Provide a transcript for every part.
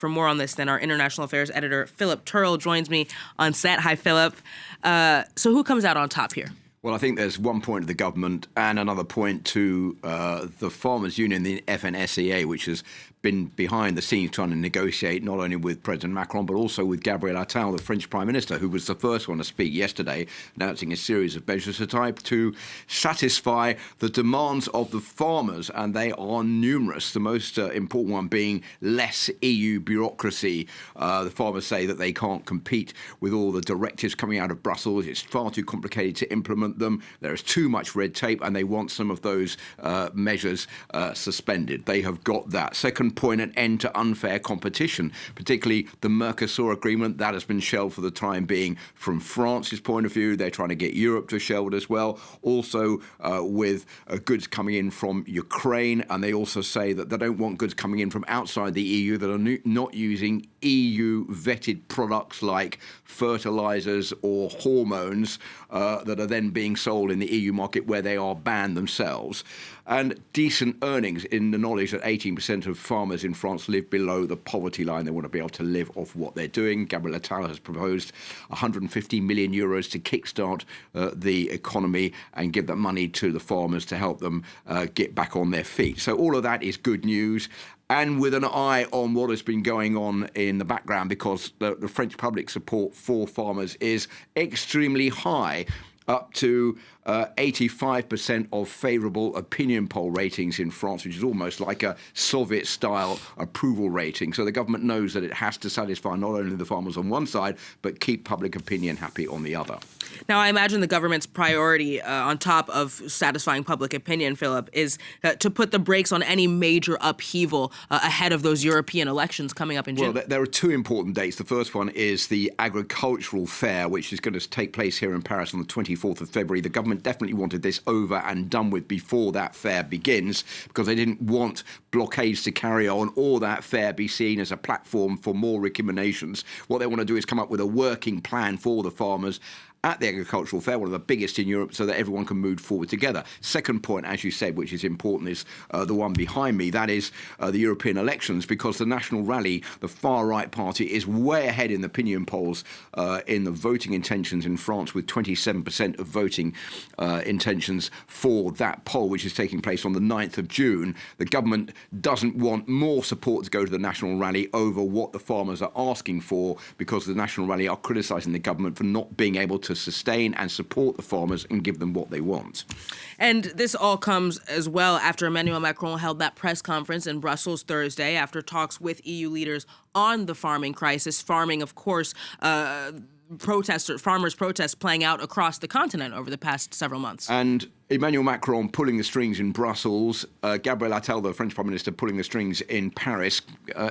For more on this, then our international affairs editor, Philip Turle, joins me on set. Hi, Philip. So who comes out on top here? Well, I think there's one point to the government and another point to the Farmers' Union, the FNSEA, which has been behind the scenes trying to negotiate not only with President Macron, but also with Gabriel Attal, the French Prime Minister, who was the first one to speak yesterday, announcing a series of measures to satisfy the demands of the farmers, and they are numerous. The most important one being less EU bureaucracy. The farmers say that they can't compete with all the directives coming out of Brussels. It's far too complicated to implement them. There is too much red tape, and they want some of those measures suspended. They have got that. Second point, an end to unfair competition, particularly the Mercosur agreement. That has been shelved for the time being from France's point of view. They're trying to get Europe to shelve it as well. Also with goods coming in from Ukraine, and they also say that they don't want goods coming in from outside the EU that are not using EU-vetted products like fertilizers or hormones that are then being sold in the EU market where they are banned themselves. And decent earnings, in the knowledge that 18% of farmers in France live below the poverty line. They want to be able to live off what they're doing. Gabriel Attal has proposed 150 million euros to kickstart the economy and give that money to the farmers to help them get back on their feet. So all of that is good news. And with an eye on what has been going on in the background, because the French public support for farmers is extremely high, up to 85% of favourable opinion poll ratings in France, which is almost like a Soviet-style approval rating. So the government knows that it has to satisfy not only the farmers on one side, but keep public opinion happy on the other. Now, I imagine the government's priority on top of satisfying public opinion, Philip, is to put the brakes on any major upheaval ahead of those European elections coming up in June. Well, there are two important dates. The first one is the agricultural fair, which is going to take place here in Paris on the 24th of February. The government definitely wanted this over and done with before that fair begins, because they didn't want blockades to carry on or that fair be seen as a platform for more recriminations. What they want to do is come up with a working plan for the farmers at the agricultural fair, one of the biggest in Europe, so that everyone can move forward together. Second point, as you said, which is important, is the one behind me. That is the European elections, because the National Rally, the far-right party, is way ahead in the opinion polls in the voting intentions in France, with 27% of voting intentions for that poll, which is taking place on the 9th of June. The government doesn't want more support to go to the National Rally over what the farmers are asking for, because the National Rally are criticising the government for not being able to sustain and support the farmers and give them what they want. And this all comes as well after Emmanuel Macron held that press conference in Brussels Thursday after talks with EU leaders on the farming crisis. Farming, of course, farmers' protests playing out across the continent over the past several months. And Emmanuel Macron pulling the strings in Brussels, Gabriel Attal, the French Prime Minister, pulling the strings in Paris.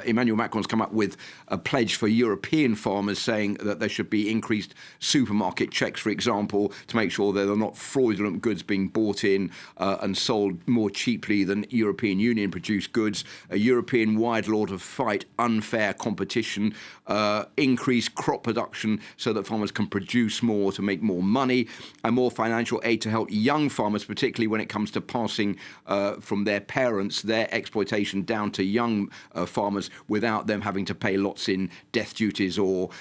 Emmanuel Macron's come up with a pledge for European farmers, saying that there should be increased supermarket checks, for example, to make sure there are not fraudulent goods being bought in and sold more cheaply than European Union-produced goods. A European-wide law to fight unfair competition, increase crop production so that farmers can produce more to make more money, and more financial aid to help young farmers, particularly when it comes to passing from their parents their exploitation down to young farmers without them having to pay lots in death duties or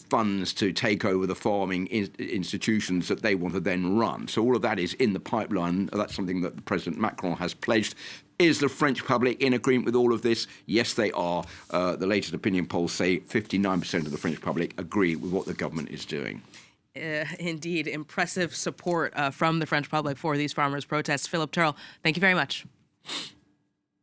funds to take over the farming institutions that they want to then run. So all of that is in the pipeline. That's something that President Macron has pledged. Is the French public in agreement with all of this? Yes, they are. The latest opinion polls say 59% of the French public agree with what the government is doing. Indeed, impressive support from the French public for these farmers' protests. Philip Turle, thank you very much.